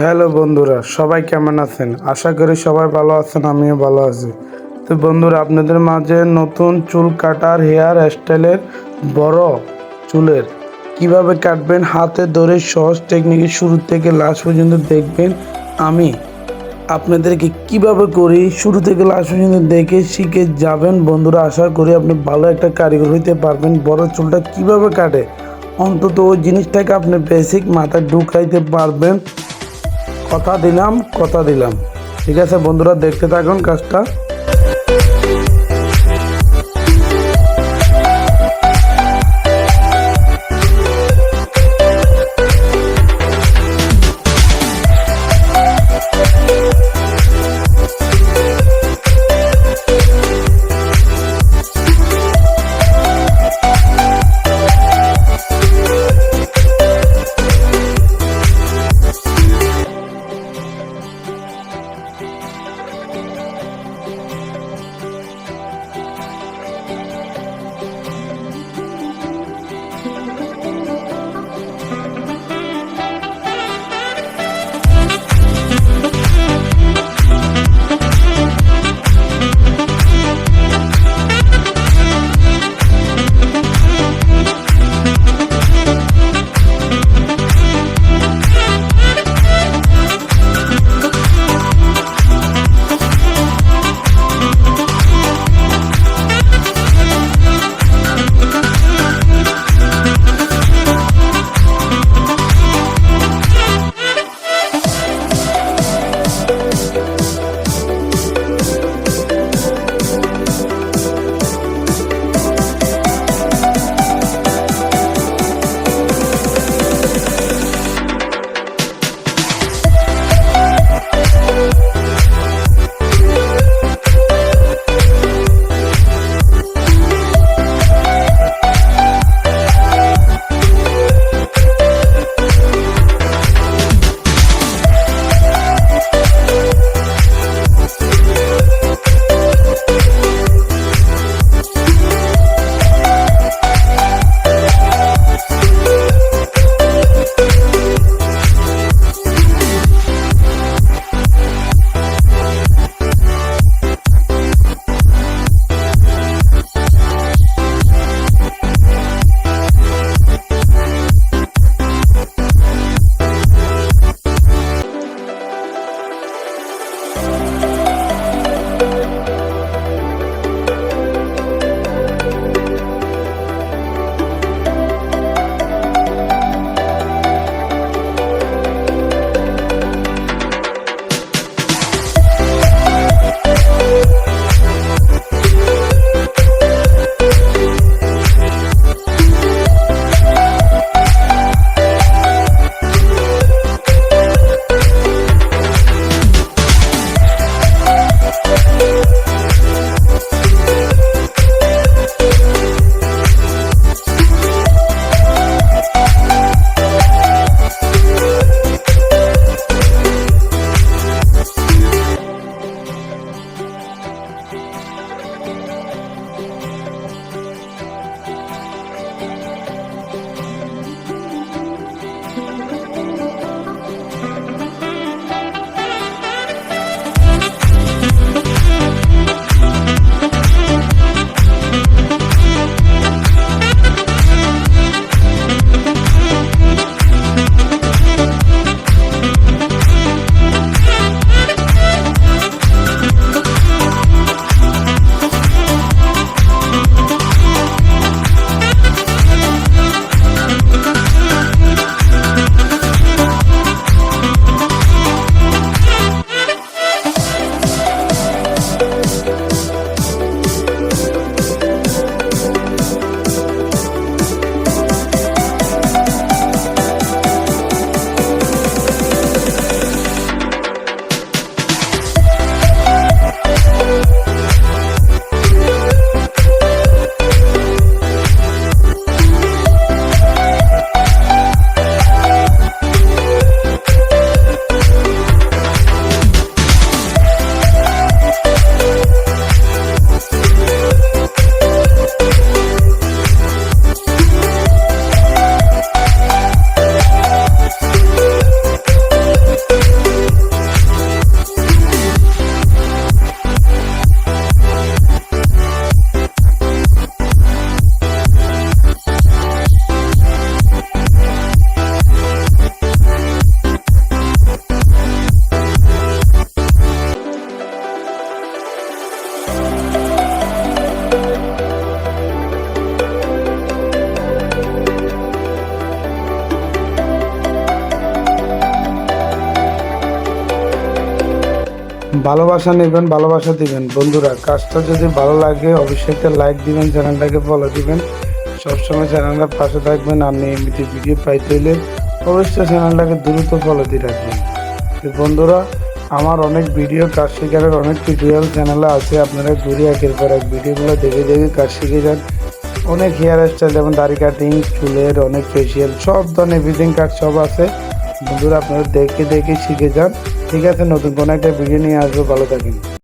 Hello বন্ধুরা, সবাই কেমন আছেন? আশা করি সবাই ভালো আছেন, আমিও ভালো আছি। তো বন্ধুরা, আপনাদের মাঝে নতুন চুল কাটার হেয়ার স্টাইলের বড় চুলের কিভাবে কাটবেন হাতে ধরে সহজ টেকনিকে শুরু থেকে লাস্ট পর্যন্ত দেখবেন। আমি আপনাদেরকে কিভাবে করি শুরু থেকে লাস্ট পর্যন্ত দেখে শিখে যাবেন। বন্ধুরা, আশা করি আপনি ভালো একটা কারিগর হইতে পারবেন। বড় চুলটা কিভাবে কাটে অন্তত ওই জিনিসটাকে আপনি বেসিক মাথায় ঢুকাইতে পারবেন। কথা দিলাম। ঠিক আছে বন্ধুরা, দেখতে থাকুন কাজটা। ভালোবাসা নেবেন, ভালোবাসা দিবেন। বন্ধুরা, কাজটা যদি ভালো লাগে অবশ্যই একটা লাইক দিবেন, চ্যানেলটাকে ফলো দিবেন, সবসময় চ্যানেলটার পাশে থাকবেন। আর নিয়মিত ভিডিও পাইতে হলে অবশ্যই চ্যানেলটাকে দ্রুত ফলো দিয়ে রাখবেন। তো বন্ধুরা, আমার অনেক ভিডিও কাজ শেখানোর অনেক টিউটোরিয়াল চ্যানেলে আছে, আপনারা ঘুরে একের পর এক ভিডিওগুলো দেখে দেখে কাজ শিখে যান। অনেক হেয়ার স্টাইল যেমন দাড়ি কাটিং, চুলের অনেক ফেসিয়াল, সব ধরনের এভরিথিং কাজ সব আছে। বন্ধুরা, আপনারা দেখে দেখে শিখে যান। ঠিক আছে, নতুন কোনো একটা ভিডিও নিয়ে আসবো, ভালো থাকেন।